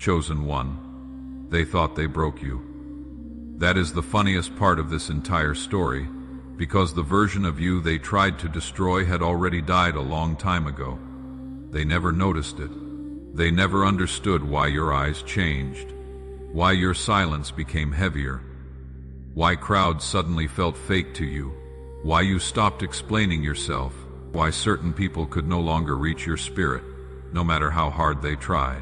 Chosen one. They thought they broke you. That is the funniest part of this entire story, because the version of you they tried to destroy had already died a long time ago. They never noticed it. They never understood why your eyes changed, why your silence became heavier, why crowds suddenly felt fake to you, why you stopped explaining yourself, why certain people could no longer reach your spirit, no matter how hard they tried.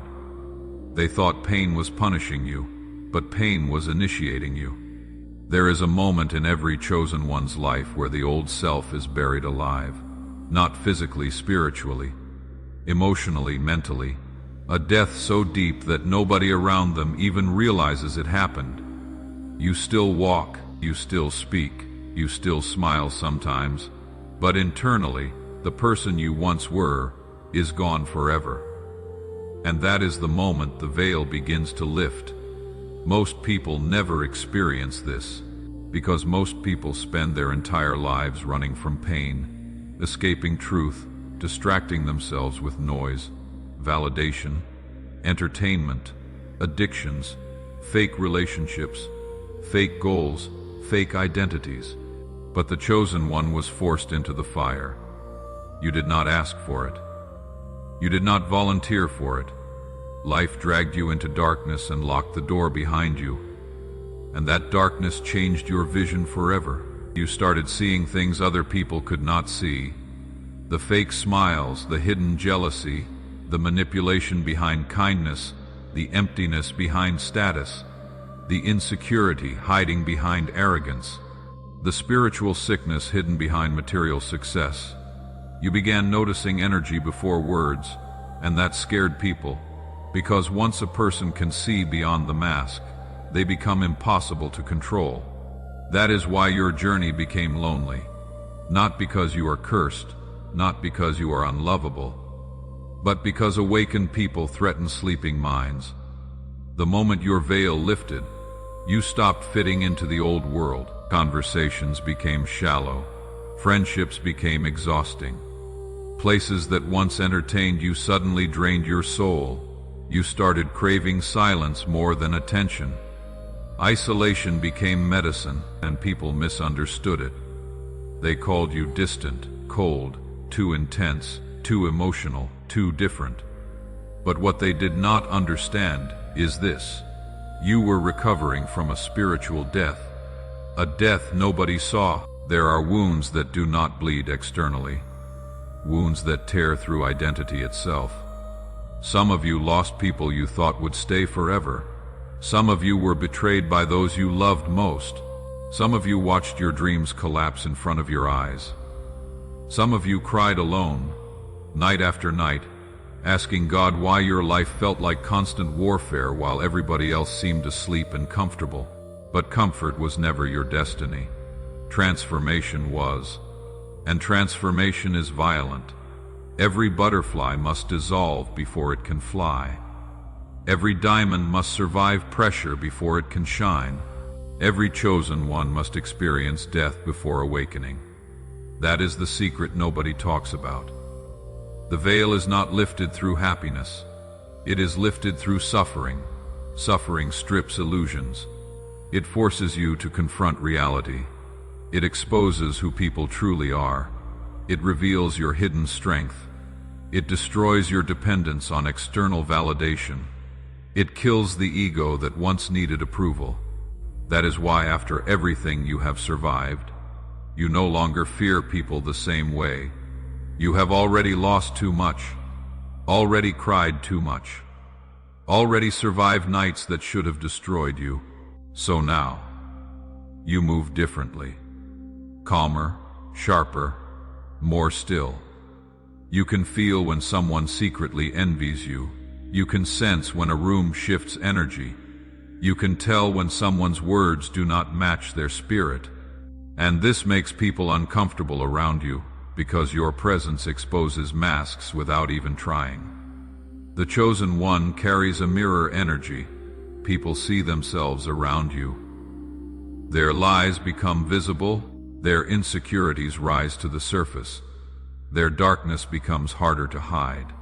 They thought pain was punishing you, but pain was initiating you. There is a moment in every chosen one's life where the old self is buried alive, not physically, spiritually, emotionally, mentally, a death so deep that nobody around them even realizes it happened. You still walk, you still speak, you still smile sometimes, but internally, the person you once were is gone forever. And that is the moment the veil begins to lift. Most people never experience this, because most people spend their entire lives running from pain, escaping truth, distracting themselves with noise, validation, entertainment, addictions, fake relationships, fake goals, fake identities. But the chosen one was forced into the fire. You did not ask for it. You did not volunteer for it. Life dragged you into darkness and locked the door behind you. And that darkness changed your vision forever. You started seeing things other people could not see. The fake smiles, the hidden jealousy, the manipulation behind kindness, the emptiness behind status, the insecurity hiding behind arrogance, the spiritual sickness hidden behind material success. You began noticing energy before words, and that scared people. Because once a person can see beyond the mask, they become impossible to control. That is why your journey became lonely. Not because you are cursed, not because you are unlovable, but because awakened people threaten sleeping minds. The moment your veil lifted, you stopped fitting into the old world. Conversations became shallow. Friendships became exhausting. Places that once entertained you suddenly drained your soul. You started craving silence more than attention. Isolation became medicine, and people misunderstood it. They called you distant, cold, too intense, too emotional, too different. But what they did not understand is this: you were recovering from a spiritual death, a death nobody saw. There are wounds that do not bleed externally, wounds that tear through identity itself. Some of you lost people you thought would stay forever. Some of you were betrayed by those you loved most. Some of you watched your dreams collapse in front of your eyes. Some of you cried alone, night after night, asking God why your life felt like constant warfare while everybody else seemed asleep and comfortable. But comfort was never your destiny. Transformation was. And transformation is violent. Every butterfly must dissolve before it can fly. Every diamond must survive pressure before it can shine. Every chosen one must experience death before awakening. That is the secret nobody talks about. The veil is not lifted through happiness. It is lifted through suffering. Suffering strips illusions. It forces you to confront reality. It exposes who people truly are. It reveals your hidden strength. It destroys your dependence on external validation. It kills the ego that once needed approval. That is why after everything you have survived, you no longer fear people the same way. You have already lost too much, already cried too much, already survived nights that should have destroyed you. So now, you move differently, calmer, sharper, more still. You can feel when someone secretly envies you. You can sense when a room shifts energy. You can tell when someone's words do not match their spirit. And this makes people uncomfortable around you, because your presence exposes masks without even trying. The chosen one carries a mirror energy. People see themselves around you. Their lies become visible. Their insecurities rise to the surface. Their darkness becomes harder to hide.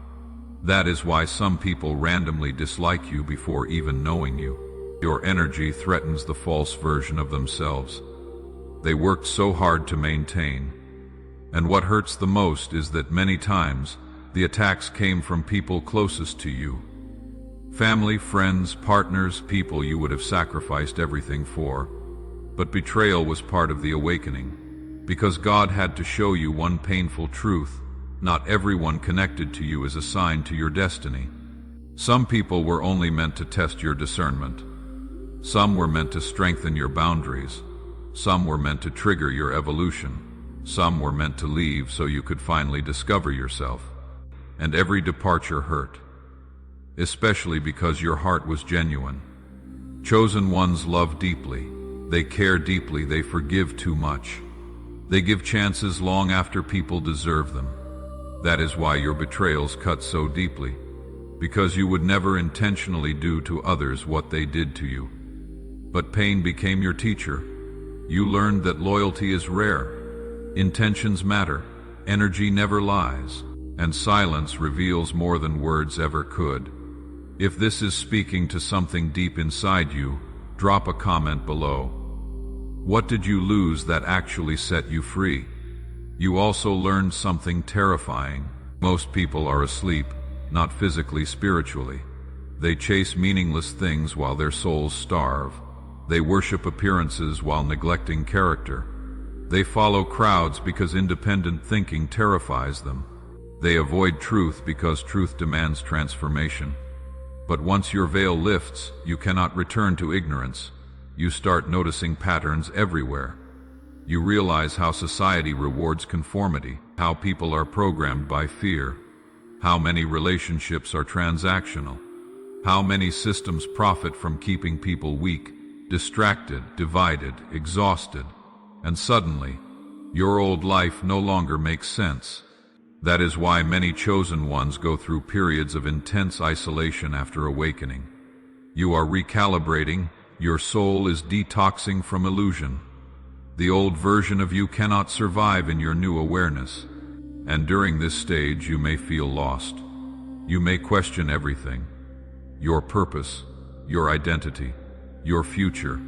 That is why some people randomly dislike you before even knowing you. Your energy threatens the false version of themselves they worked so hard to maintain. And what hurts the most is that many times the attacks came from people closest to you. Family, friends, partners, people you would have sacrificed everything for. But betrayal was part of the awakening, because God had to show you one painful truth: not everyone connected to you is assigned to your destiny. Some people were only meant to test your discernment. Some were meant to strengthen your boundaries. Some were meant to trigger your evolution. Some were meant to leave so you could finally discover yourself. And every departure hurt, especially because your heart was genuine. Chosen ones love deeply. They care deeply. They forgive too much. They give chances long after people deserve them. That is why your betrayals cut so deeply, because you would never intentionally do to others what they did to you. But pain became your teacher. You learned that loyalty is rare, intentions matter, energy never lies, and silence reveals more than words ever could. If this is speaking to something deep inside you, drop a comment below. What did you lose that actually set you free? You also learned something terrifying. Most people are asleep, not physically, spiritually. They chase meaningless things while their souls starve. They worship appearances while neglecting character. They follow crowds because independent thinking terrifies them. They avoid truth because truth demands transformation. But once your veil lifts, you cannot return to ignorance. You start noticing patterns everywhere. You realize how society rewards conformity, how people are programmed by fear, how many relationships are transactional, how many systems profit from keeping people weak, distracted, divided, exhausted. And suddenly, your old life no longer makes sense. That is why many chosen ones go through periods of intense isolation after awakening. You are recalibrating, your soul is detoxing from illusion. The old version of you cannot survive in your new awareness. And during this stage you may feel lost. You may question everything: your purpose, your identity, your future,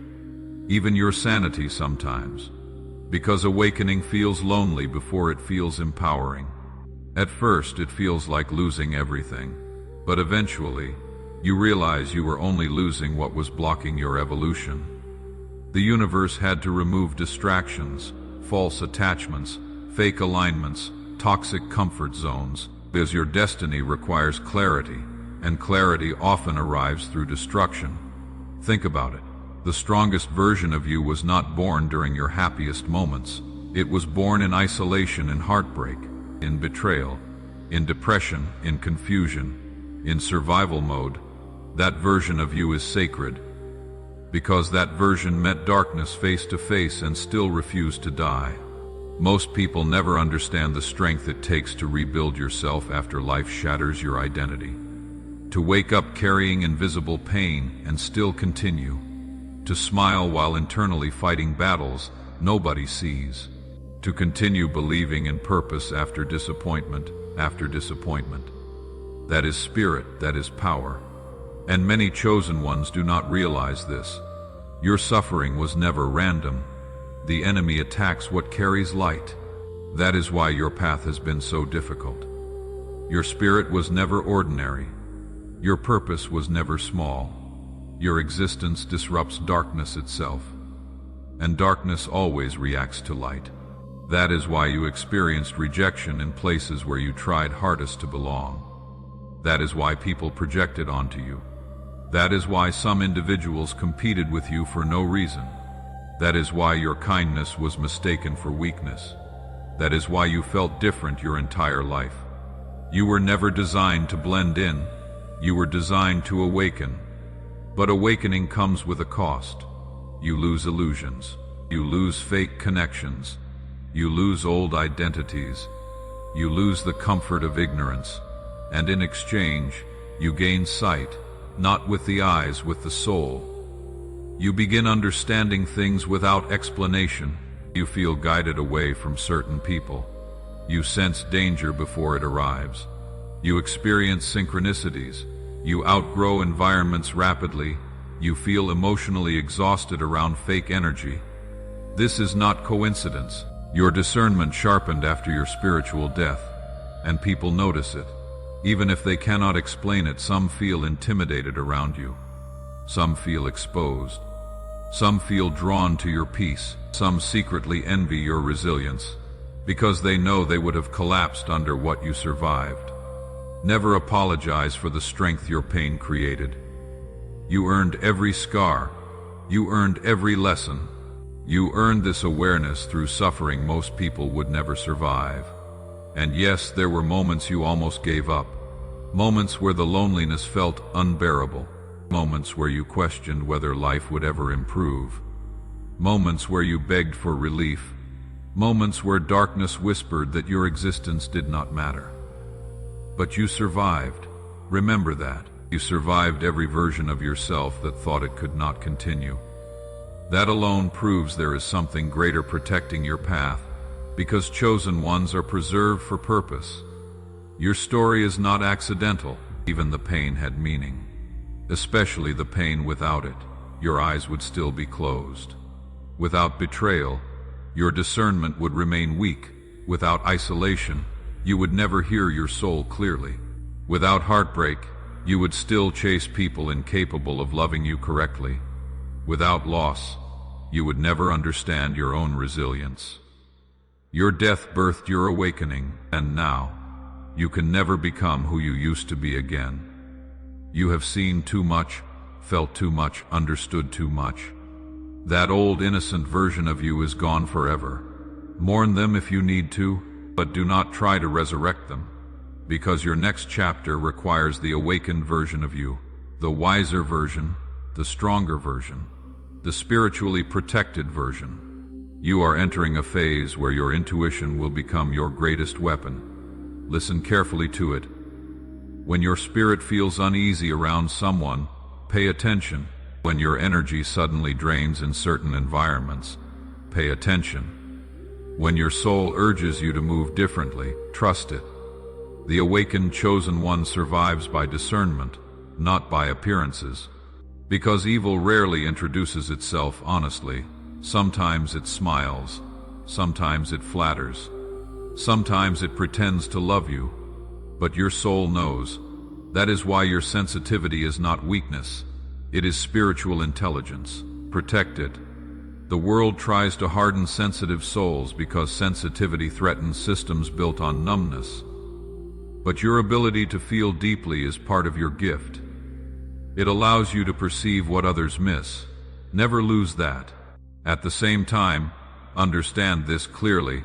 even your sanity sometimes. Because awakening feels lonely before it feels empowering. At first it feels like losing everything, but eventually you realize you were only losing what was blocking your evolution. The universe had to remove distractions, false attachments, fake alignments, toxic comfort zones, because your destiny requires clarity, and clarity often arrives through destruction. Think about it. The strongest version of you was not born during your happiest moments. It was born in isolation and heartbreak, in betrayal, in depression, in confusion, in survival mode. That version of you is sacred, because that version met darkness face to face and still refused to die. Most people never understand the strength it takes to rebuild yourself after life shatters your identity. To wake up carrying invisible pain and still continue. To smile while internally fighting battles nobody sees. To continue believing in purpose after disappointment after disappointment. That is spirit, that is power. And many chosen ones do not realize this. Your suffering was never random. The enemy attacks what carries light. That is why your path has been so difficult. Your spirit was never ordinary. Your purpose was never small. Your existence disrupts darkness itself. And darkness always reacts to light. That is why you experienced rejection in places where you tried hardest to belong. That is why people projected onto you. That is why some individuals competed with you for no reason. That is why your kindness was mistaken for weakness. That is why you felt different your entire life. You were never designed to blend in. You were designed to awaken. But awakening comes with a cost. You lose illusions. You lose fake connections. You lose old identities. You lose the comfort of ignorance. And in exchange, you gain sight, not with the eyes, with the soul. You begin understanding things without explanation. You feel guided away from certain people. You sense danger before it arrives. You experience synchronicities. You outgrow environments rapidly. You feel emotionally exhausted around fake energy. This is not coincidence. Your discernment sharpened after your spiritual death, and people notice it. Even if they cannot explain it, some feel intimidated around you. Some feel exposed. Some feel drawn to your peace. Some secretly envy your resilience, because they know they would have collapsed under what you survived. Never apologize for the strength your pain created. You earned every scar. You earned every lesson. You earned this awareness through suffering most people would never survive. And yes, there were moments you almost gave up. Moments where the loneliness felt unbearable. Moments where you questioned whether life would ever improve. Moments where you begged for relief. Moments where darkness whispered that your existence did not matter. But you survived. Remember that. You survived every version of yourself that thought it could not continue. That alone proves there is something greater protecting your path, because chosen ones are preserved for purpose. Your story is not accidental. Even the pain had meaning. Especially the pain without it. Your eyes would still be closed. Without betrayal, your discernment would remain weak. Without isolation, you would never hear your soul clearly. Without heartbreak, you would still chase people incapable of loving you correctly. Without loss, you would never understand your own resilience. Your death birthed your awakening, and now, you can never become who you used to be again. You have seen too much, felt too much, understood too much. That old innocent version of you is gone forever. Mourn them if you need to, but do not try to resurrect them, because your next chapter requires the awakened version of you, the wiser version, the stronger version, the spiritually protected version. You are entering a phase where your intuition will become your greatest weapon. Listen carefully to it. When your spirit feels uneasy around someone, pay attention. When your energy suddenly drains in certain environments, pay attention. When your soul urges you to move differently, trust it. The awakened chosen one survives by discernment, not by appearances. Because evil rarely introduces itself honestly. Sometimes it smiles, sometimes it flatters, sometimes it pretends to love you. But your soul knows. That is why your sensitivity is not weakness. It is spiritual intelligence. Protect it. The world tries to harden sensitive souls because sensitivity threatens systems built on numbness. But your ability to feel deeply is part of your gift. It allows you to perceive what others miss. Never lose that. At the same time, understand this clearly.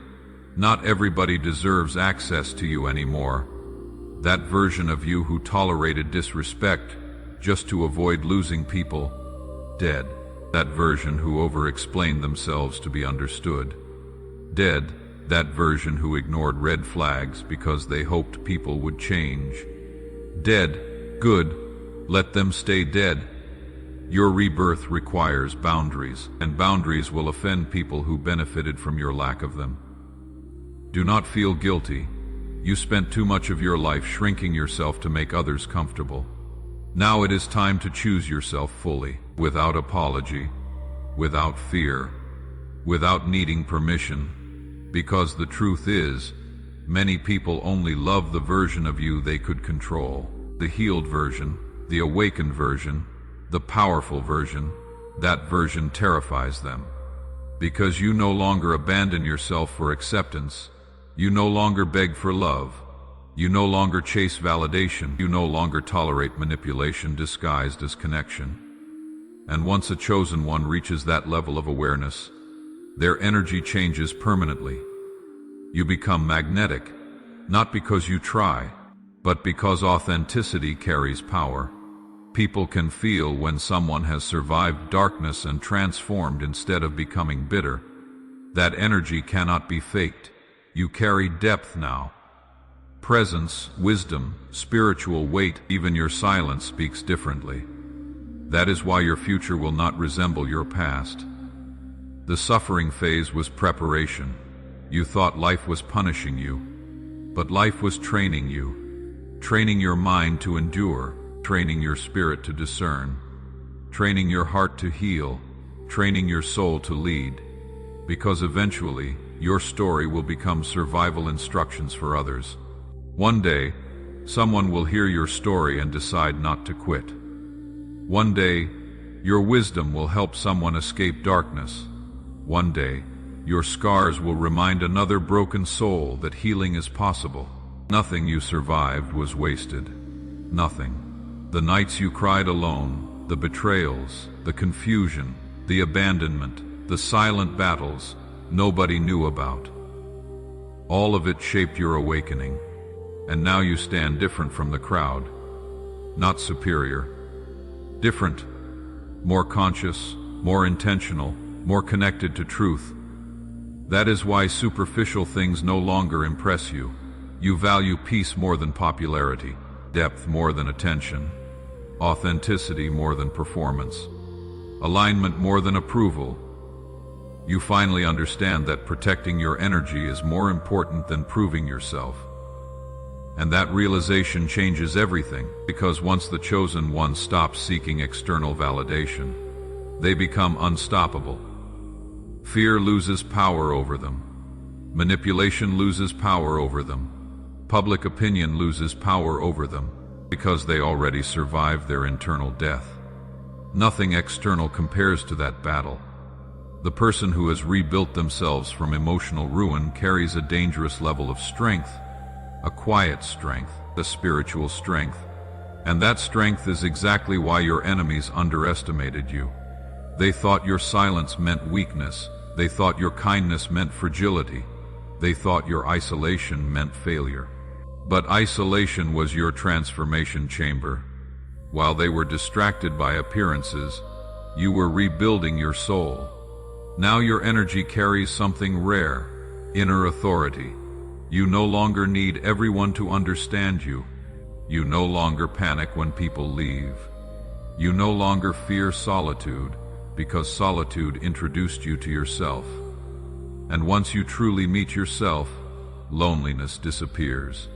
Not everybody deserves access to you anymore. That version of you who tolerated disrespect just to avoid losing people, dead. That version who over-explained themselves to be understood, dead. That version who ignored red flags because they hoped people would change, dead. Good. Let them stay dead. Your rebirth requires boundaries, and boundaries will offend people who benefited from your lack of them. Do not feel guilty. You spent too much of your life shrinking yourself to make others comfortable. Now it is time to choose yourself fully, without apology, without fear, without needing permission. Because the truth is, many people only love the version of you they could control. The healed version, the awakened version, the powerful version. That version terrifies them. Because you no longer abandon yourself for acceptance. You no longer beg for love. You no longer chase validation. You no longer tolerate manipulation disguised as connection. And once a chosen one reaches that level of awareness, their energy changes permanently. You become magnetic, not because you try, but because authenticity carries power. People can feel when someone has survived darkness and transformed instead of becoming bitter. That energy cannot be faked. You carry depth now. Presence, wisdom, spiritual weight. Even your silence speaks differently. That is why your future will not resemble your past. The suffering phase was preparation. You thought life was punishing you, but life was training you. training your mind to endure, training your spirit to discern, training your heart to heal, training your soul to lead, because eventually your story will become survival instructions for others. One day, someone will hear your story and decide not to quit. One day, your wisdom will help someone escape darkness. One day, your scars will remind another broken soul that healing is possible. Nothing you survived was wasted. Nothing. The nights you cried alone, the betrayals, the confusion, the abandonment, the silent battles nobody knew about. All of it shaped your awakening, and now you stand different from the crowd. Not superior. Different. More conscious, more intentional, more connected to truth. That is why superficial things no longer impress you. You value peace more than popularity, depth more than attention, authenticity more than performance, alignment more than approval. You finally understand that protecting your energy is more important than proving yourself. And that realization changes everything, because once the chosen one stops seeking external validation, they become unstoppable. Fear loses power over them. Manipulation loses power over them. Public opinion loses power over them, because they already survived their internal death. Nothing external compares to that battle. The person who has rebuilt themselves from emotional ruin carries a dangerous level of strength, a quiet strength, a spiritual strength. And that strength is exactly why your enemies underestimated you. They thought your silence meant weakness. They thought your kindness meant fragility. They thought your isolation meant failure. But isolation was your transformation chamber. While they were distracted by appearances, you were rebuilding your soul. Now your energy carries something rare, inner authority. You no longer need everyone to understand you. You no longer panic when people leave. You no longer fear solitude, because solitude introduced you to yourself. And once you truly meet yourself, loneliness disappears.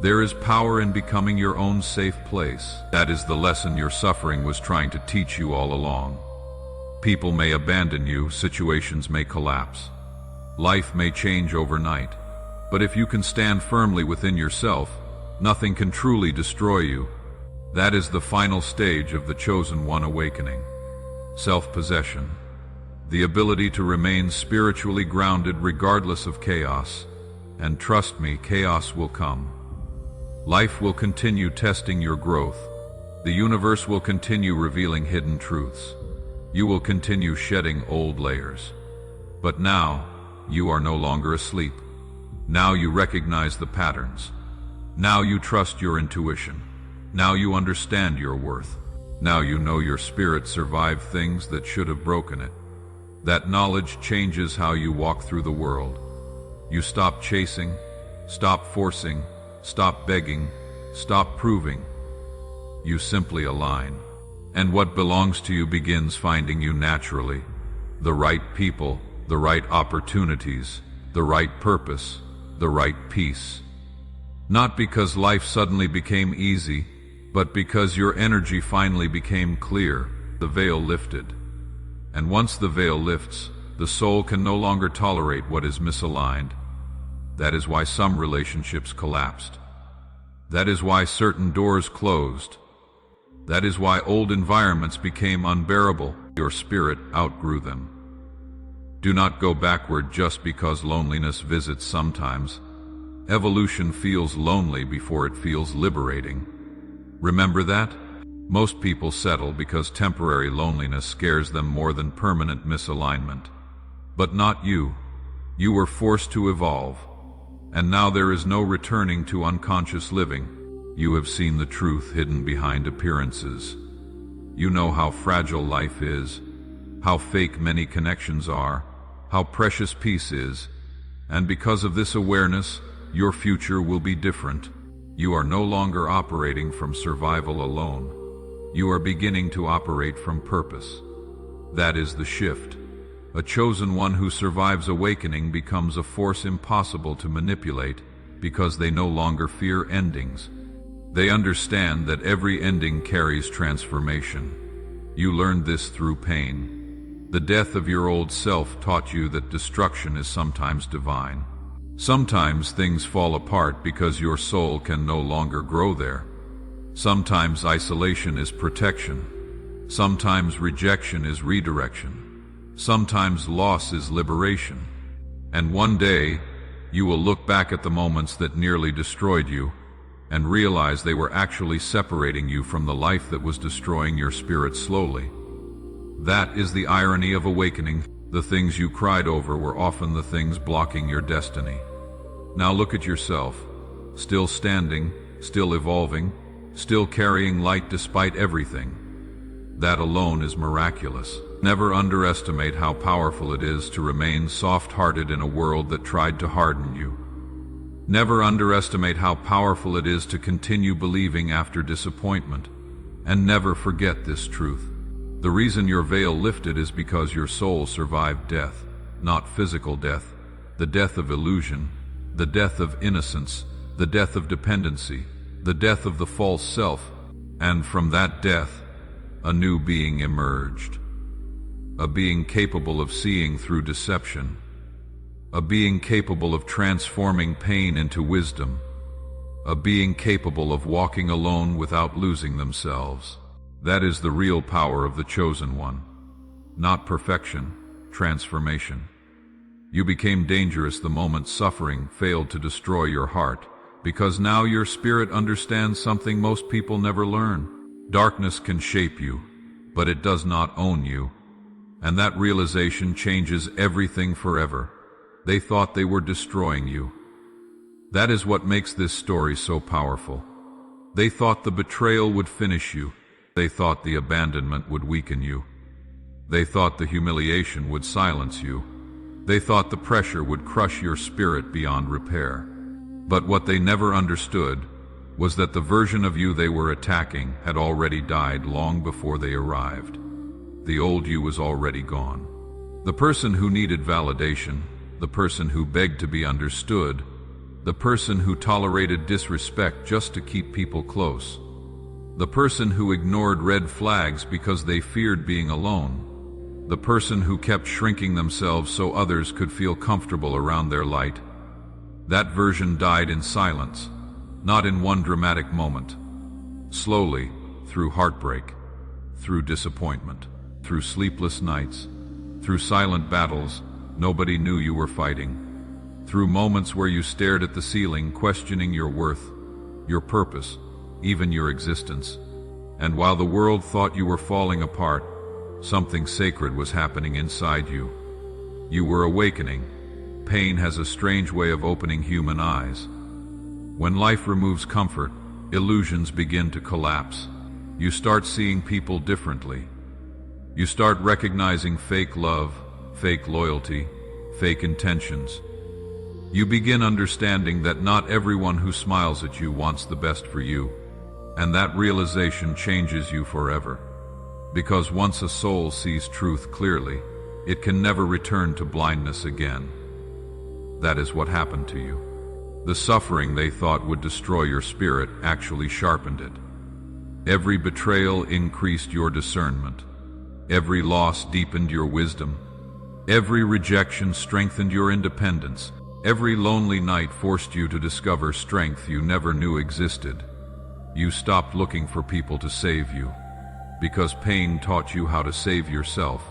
There is power in becoming your own safe place. That is the lesson your suffering was trying to teach you all along. People may abandon you, situations may collapse. Life may change overnight. But if you can stand firmly within yourself, nothing can truly destroy you. That is the final stage of the chosen one awakening. Self-possession. The ability to remain spiritually grounded regardless of chaos. And trust me, chaos will come. Life will continue testing your growth. The universe will continue revealing hidden truths. You will continue shedding old layers. But now, you are no longer asleep. Now you recognize the patterns. Now you trust your intuition. Now you understand your worth. Now you know your spirit survived things that should have broken it. That knowledge changes how you walk through the world. You stop chasing, stop forcing, stop begging, stop proving. You simply align. And what belongs to you begins finding you naturally. The right people, the right opportunities, the right purpose, the right peace. Not because life suddenly became easy, but because your energy finally became clear, the veil lifted. And once the veil lifts, the soul can no longer tolerate what is misaligned. That is why some relationships collapsed. That is why certain doors closed. That is why old environments became unbearable. Your spirit outgrew them. Do not go backward just because loneliness visits sometimes. Evolution feels lonely before it feels liberating. Remember that? Most people settle because temporary loneliness scares them more than permanent misalignment. But not you. You were forced to evolve. And now there is no returning to unconscious living. You have seen the truth hidden behind appearances. You know how fragile life is, how fake many connections are, how precious peace is. And because of this awareness, your future will be different. You are no longer operating from survival alone. You are beginning to operate from purpose. That is the shift. A chosen one who survives awakening becomes a force impossible to manipulate because they no longer fear endings. They understand that every ending carries transformation. You learned this through pain. The death of your old self taught you that destruction is sometimes divine. Sometimes things fall apart because your soul can no longer grow there. Sometimes isolation is protection. Sometimes rejection is redirection. Sometimes loss is liberation. And one day, you will look back at the moments that nearly destroyed you and realize they were actually separating you from the life that was destroying your spirit slowly. That is the irony of awakening. The things you cried over were often the things blocking your destiny. Now look at yourself, still standing, still evolving, still carrying light despite everything. That alone is miraculous. Never underestimate how powerful it is to remain soft-hearted in a world that tried to harden you. Never underestimate how powerful it is to continue believing after disappointment, and never forget this truth. The reason your veil lifted is because your soul survived death, not physical death, the death of illusion, the death of innocence, the death of dependency, the death of the false self, and from that death, a new being emerged. A being capable of seeing through deception. A being capable of transforming pain into wisdom. A being capable of walking alone without losing themselves. That is the real power of the chosen one. Not perfection, transformation. You became dangerous the moment suffering failed to destroy your heart, because now your spirit understands something most people never learn. Darkness can shape you, but it does not own you. And that realization changes everything forever. They thought they were destroying you. That is what makes this story so powerful. They thought the betrayal would finish you. They thought the abandonment would weaken you. They thought the humiliation would silence you. They thought the pressure would crush your spirit beyond repair. But what they never understood was that the version of you they were attacking had already died long before they arrived. The old you was already gone. The person who needed validation, the person who begged to be understood, the person who tolerated disrespect just to keep people close, the person who ignored red flags because they feared being alone, the person who kept shrinking themselves so others could feel comfortable around their light. That version died in silence, not in one dramatic moment. Slowly, through heartbreak, through disappointment, through sleepless nights, through silent battles nobody knew you were fighting, through moments where you stared at the ceiling questioning your worth, your purpose, even your existence. And while the world thought you were falling apart, something sacred was happening inside you. You were awakening. Pain has a strange way of opening human eyes. When life removes comfort, illusions begin to collapse. You start seeing people differently. You start recognizing fake love, fake loyalty, fake intentions. You begin understanding that not everyone who smiles at you wants the best for you, and that realization changes you forever. Because once a soul sees truth clearly, it can never return to blindness again. That is what happened to you. The suffering they thought would destroy your spirit actually sharpened it. Every betrayal increased your discernment. Every loss deepened your wisdom. Every rejection strengthened your independence. Every lonely night forced you to discover strength you never knew existed. You stopped looking for people to save you, because pain taught you how to save yourself.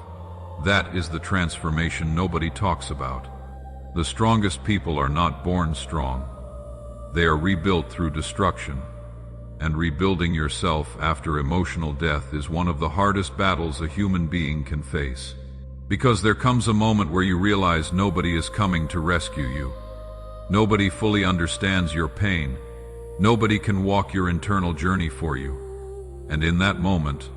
That is the transformation nobody talks about. The strongest people are not born strong. They are rebuilt through destruction. And rebuilding yourself after emotional death is one of the hardest battles a human being can face. Because there comes a moment where you realize nobody is coming to rescue you. Nobody fully understands your pain. Nobody can walk your internal journey for you. And in that moment,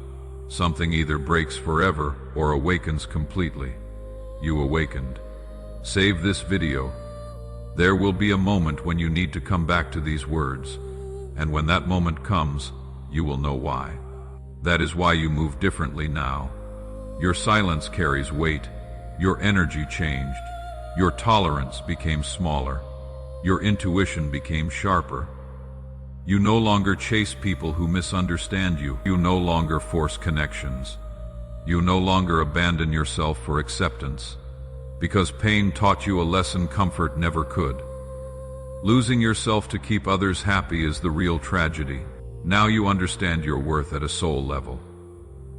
something either breaks forever or awakens completely. You awakened. Save this video. There will be a moment when you need to come back to these words. And when that moment comes, you will know why. That is why you move differently now. Your silence carries weight. Your energy changed. Your tolerance became smaller. Your intuition became sharper. You no longer chase people who misunderstand you. You no longer force connections. You no longer abandon yourself for acceptance, because pain taught you a lesson comfort never could. Losing yourself to keep others happy is the real tragedy. Now you understand your worth at a soul level.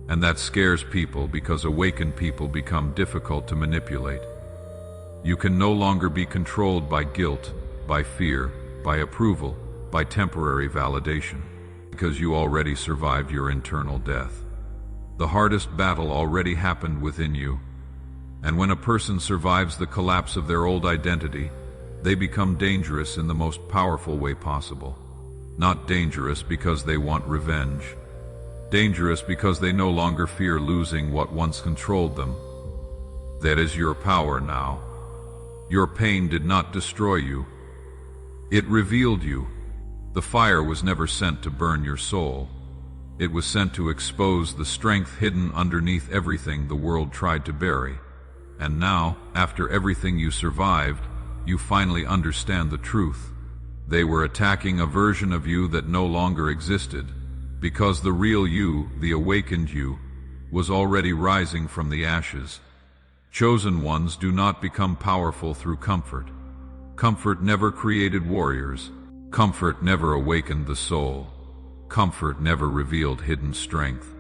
And that scares people because awakened people become difficult to manipulate. You can no longer be controlled by guilt, by fear, by approval, by temporary validation, because you already survived your internal death. The hardest battle already happened within you. And when a person survives the collapse of their old identity, they become dangerous in the most powerful way possible. Not dangerous because they want revenge. Dangerous because they no longer fear losing what once controlled them. That is your power now. Your pain did not destroy you. It revealed you. The fire was never sent to burn your soul. It was sent to expose the strength hidden underneath everything the world tried to bury. And now, after everything you survived, you finally understand the truth. They were attacking a version of you that no longer existed, because the real you, the awakened you, was already rising from the ashes. Chosen ones do not become powerful through comfort. Comfort never created warriors. Comfort never awakened the soul. Comfort never revealed hidden strength.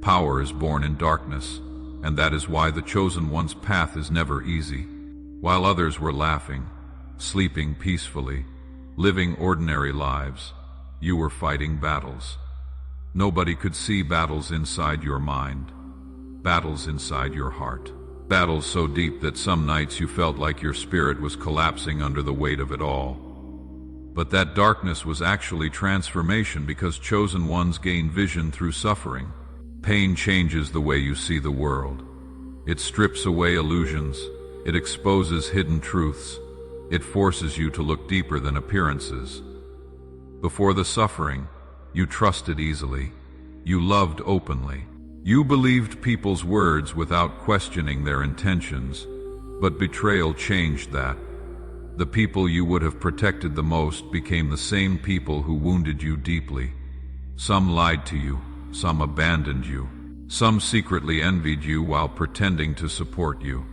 Power is born in darkness, and that is why the chosen one's path is never easy. While others were laughing, sleeping peacefully, living ordinary lives, you were fighting battles. Nobody could see battles inside your mind, battles inside your heart, battles so deep that some nights you felt like your spirit was collapsing under the weight of it all. But that darkness was actually transformation, because chosen ones gain vision through suffering. Pain changes the way you see the world. It strips away illusions. It exposes hidden truths. It forces you to look deeper than appearances. Before the suffering, you trusted easily. You loved openly. You believed people's words without questioning their intentions. But betrayal changed that. The people you would have protected the most became the same people who wounded you deeply. Some lied to you. Some abandoned you. Some secretly envied you while pretending to support you.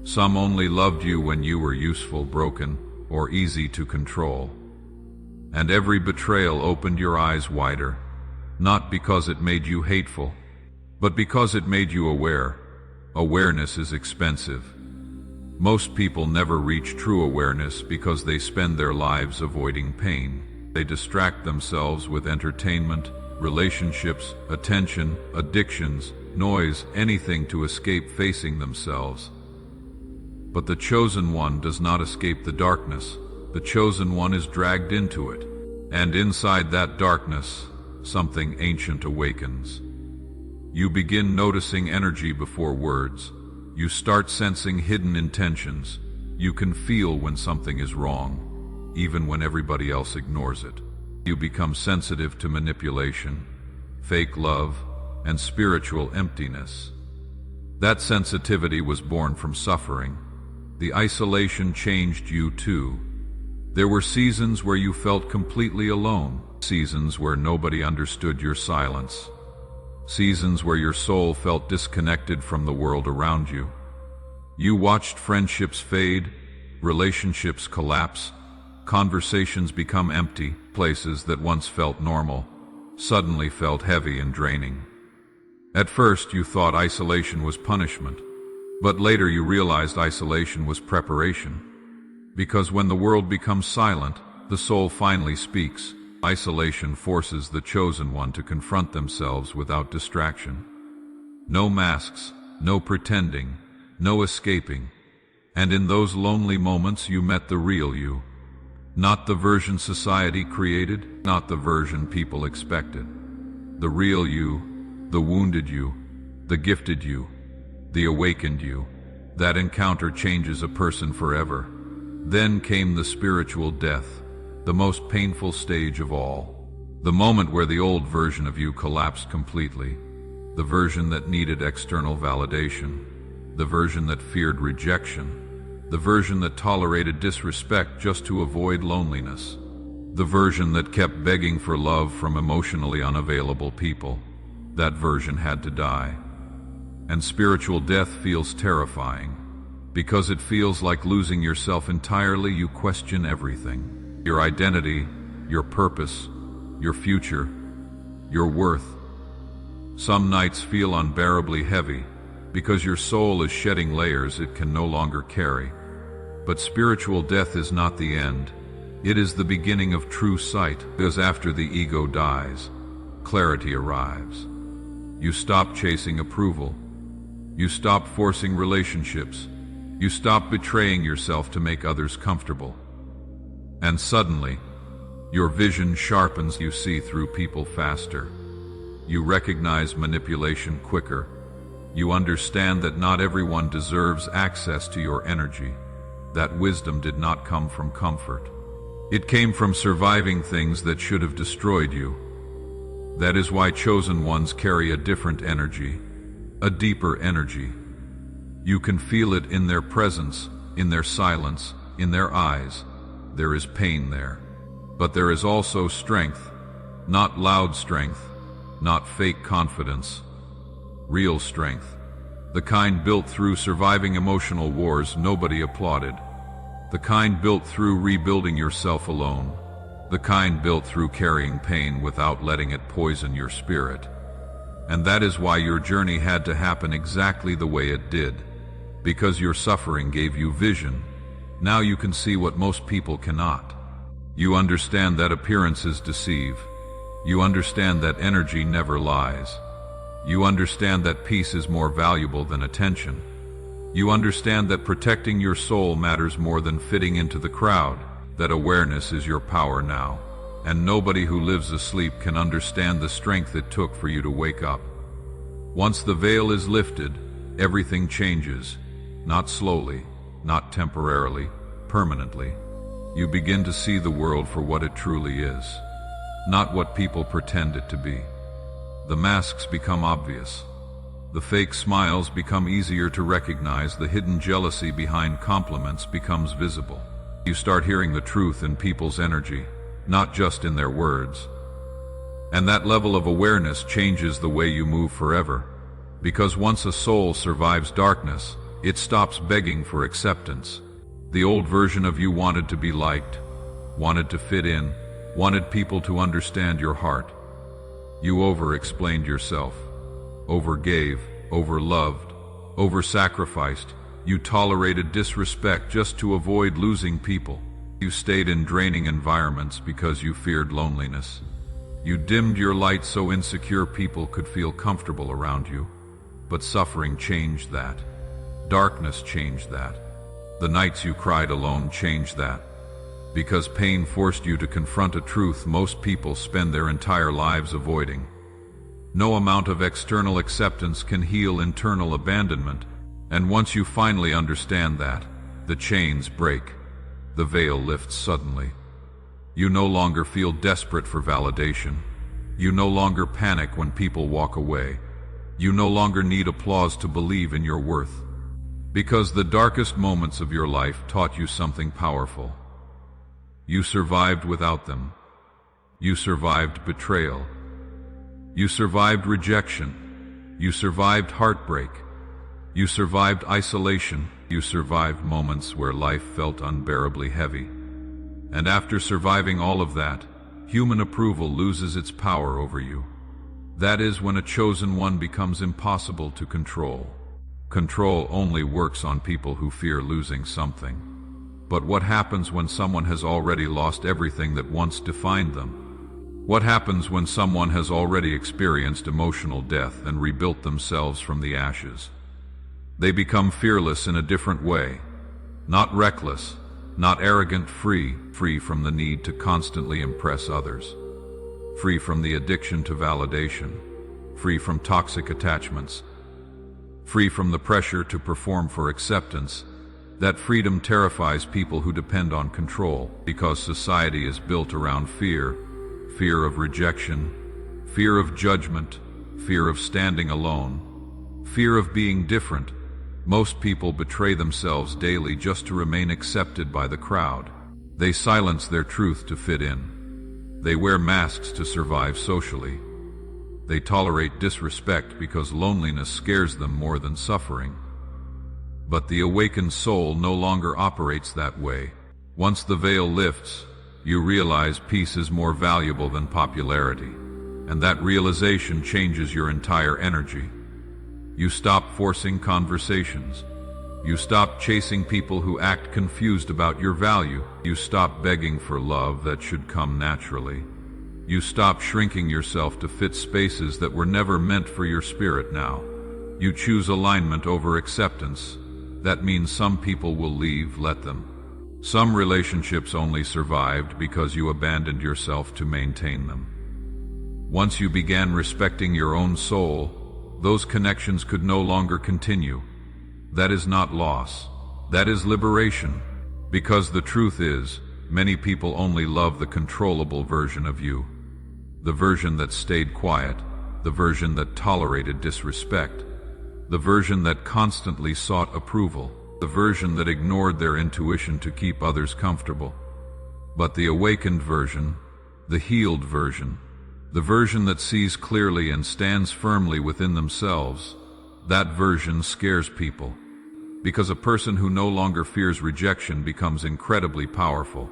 Some only loved you when you were useful, broken, or easy to control. And every betrayal opened your eyes wider, not because it made you hateful, but because it made you aware. Awareness is expensive. Most people never reach true awareness because they spend their lives avoiding pain. They distract themselves with entertainment, relationships, attention, addictions, noise, anything to escape facing themselves. But the chosen one does not escape the darkness. The chosen one is dragged into it. And inside that darkness, something ancient awakens. You begin noticing energy before words. You start sensing hidden intentions. You can feel when something is wrong, even when everybody else ignores it. You become sensitive to manipulation, fake love, and spiritual emptiness. That sensitivity was born from suffering. The isolation changed you too. There were seasons where you felt completely alone, seasons where nobody understood your silence, seasons where your soul felt disconnected from the world around you. You watched friendships fade, relationships collapse, conversations become empty. Places that once felt normal suddenly felt heavy and draining. At first you thought isolation was punishment, but later you realized isolation was preparation. Because when the world becomes silent, the soul finally speaks. Isolation forces the chosen one to confront themselves without distraction. No masks, no pretending, no escaping. And in those lonely moments you met the real you. Not the version society created, not the version people expected. The real you, the wounded you, the gifted you, the awakened you. That encounter changes a person forever. Then came the spiritual death, the most painful stage of all. The moment where the old version of you collapsed completely. The version that needed external validation. The version that feared rejection. The version that tolerated disrespect just to avoid loneliness. The version that kept begging for love from emotionally unavailable people. That version had to die. And spiritual death feels terrifying. Because it feels like losing yourself entirely. You question everything. Your identity, your purpose, your future, your worth. Some nights feel unbearably heavy because your soul is shedding layers it can no longer carry. But spiritual death is not the end. It is the beginning of true sight, because after the ego dies, clarity arrives. You stop chasing approval. You stop forcing relationships. You stop betraying yourself to make others comfortable. And suddenly, your vision sharpens. You see through people faster. You recognize manipulation quicker. You understand that not everyone deserves access to your energy. That wisdom did not come from comfort. It came from surviving things that should have destroyed you. That is why chosen ones carry a different energy, a deeper energy. You can feel it in their presence, in their silence, in their eyes. There is pain there. But there is also strength, not loud strength, not fake confidence, real strength. The kind built through surviving emotional wars nobody applauded. The kind built through rebuilding yourself alone. The kind built through carrying pain without letting it poison your spirit. And that is why your journey had to happen exactly the way it did. Because your suffering gave you vision. Now you can see what most people cannot. You understand that appearances deceive. You understand that energy never lies. You understand that peace is more valuable than attention. You understand that protecting your soul matters more than fitting into the crowd. That awareness is your power now. And nobody who lives asleep can understand the strength it took for you to wake up. Once the veil is lifted, everything changes. Not slowly, not temporarily, permanently. You begin to see the world for what it truly is, not what people pretend it to be. The masks become obvious. The fake smiles become easier to recognize. The hidden jealousy behind compliments becomes visible. You start hearing the truth in people's energy, not just in their words. And that level of awareness changes the way you move forever. Because once a soul survives darkness, it stops begging for acceptance. The old version of you wanted to be liked, wanted to fit in, wanted people to understand your heart. You over-explained yourself, overgave, overloved, over-sacrificed. You tolerated disrespect just to avoid losing people. You stayed in draining environments because you feared loneliness. You dimmed your light so insecure people could feel comfortable around you. But suffering changed that. Darkness changed that. The nights you cried alone changed that. Because pain forced you to confront a truth most people spend their entire lives avoiding. No amount of external acceptance can heal internal abandonment. And once you finally understand that, the chains break. The veil lifts suddenly. You no longer feel desperate for validation. You no longer panic when people walk away. You no longer need applause to believe in your worth. Because the darkest moments of your life taught you something powerful. You survived without them. You survived betrayal. You survived rejection. You survived heartbreak. You survived isolation. You survived moments where life felt unbearably heavy. And after surviving all of that, human approval loses its power over you. That is when a chosen one becomes impossible to control. Control only works on people who fear losing something. But what happens when someone has already lost everything that once defined them? What happens when someone has already experienced emotional death and rebuilt themselves from the ashes? They become fearless in a different way. Not reckless, not arrogant, free from the need to constantly impress others. Free from the addiction to validation. Free from toxic attachments. Free from the pressure to perform for acceptance. That freedom terrifies people who depend on control, because society is built around fear. Fear of rejection, fear of judgment, fear of standing alone, fear of being different. Most people betray themselves daily just to remain accepted by the crowd. They silence their truth to fit in. They wear masks to survive socially. They tolerate disrespect because loneliness scares them more than suffering. But the awakened soul no longer operates that way. Once the veil lifts, you realize peace is more valuable than popularity, and that realization changes your entire energy. You stop forcing conversations. You stop chasing people who act confused about your value. You stop begging for love that should come naturally. You stop shrinking yourself to fit spaces that were never meant for your spirit now. You choose alignment over acceptance. That means some people will leave, let them. Some relationships only survived because you abandoned yourself to maintain them. Once you began respecting your own soul, those connections could no longer continue. That is not loss. That is liberation. Because the truth is, many people only love the controllable version of you. The version that stayed quiet, the version that tolerated disrespect, the version that constantly sought approval, the version that ignored their intuition to keep others comfortable. But the awakened version, the healed version, the version that sees clearly and stands firmly within themselves, that version scares people. Because a person who no longer fears rejection becomes incredibly powerful.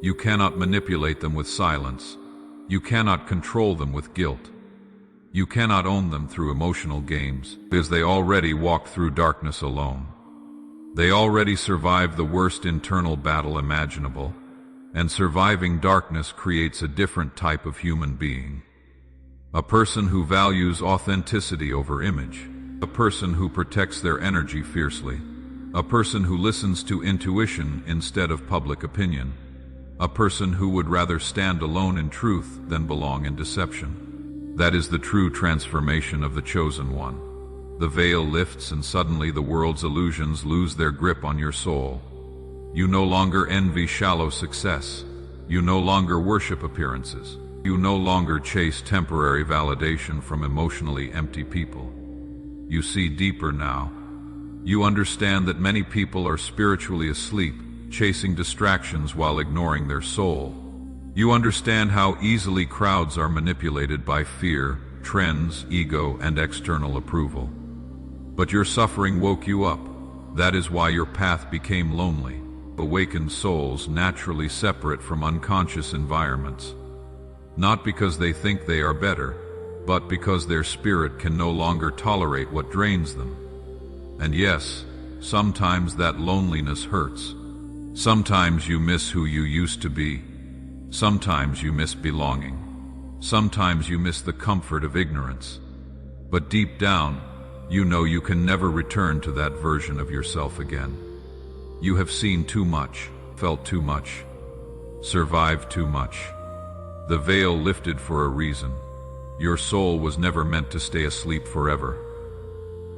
You cannot manipulate them with silence. You cannot control them with guilt. You cannot own them through emotional games, because they already walked through darkness alone. They already survived the worst internal battle imaginable, and surviving darkness creates a different type of human being. A person who values authenticity over image. A person who protects their energy fiercely. A person who listens to intuition instead of public opinion. A person who would rather stand alone in truth than belong in deception. That is the true transformation of the chosen one. The veil lifts and suddenly the world's illusions lose their grip on your soul. You no longer envy shallow success. You no longer worship appearances. You no longer chase temporary validation from emotionally empty people. You see deeper now. You understand that many people are spiritually asleep, chasing distractions while ignoring their soul. You understand how easily crowds are manipulated by fear, trends, ego, and external approval. But your suffering woke you up. That is why your path became lonely. Awakened souls naturally separate from unconscious environments. Not because they think they are better, but because their spirit can no longer tolerate what drains them. And yes, sometimes that loneliness hurts. Sometimes you miss who you used to be. Sometimes you miss belonging. Sometimes you miss the comfort of ignorance. But deep down, you know you can never return to that version of yourself again. You have seen too much, felt too much, survived too much. The veil lifted for a reason. Your soul was never meant to stay asleep forever.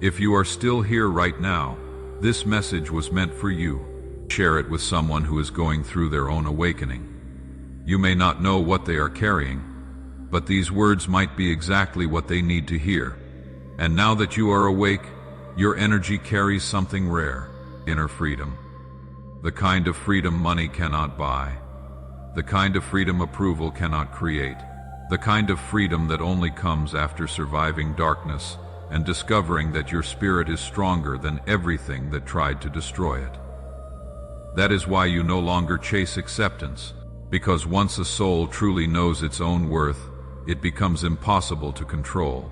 If you are still here right now, this message was meant for you. Share it with someone who is going through their own awakening. You may not know what they are carrying, but these words might be exactly what they need to hear. And now that you are awake, your energy carries something rare, inner freedom. The kind of freedom money cannot buy. The kind of freedom approval cannot create. The kind of freedom that only comes after surviving darkness and discovering that your spirit is stronger than everything that tried to destroy it. That is why you no longer chase acceptance, because once a soul truly knows its own worth, it becomes impossible to control.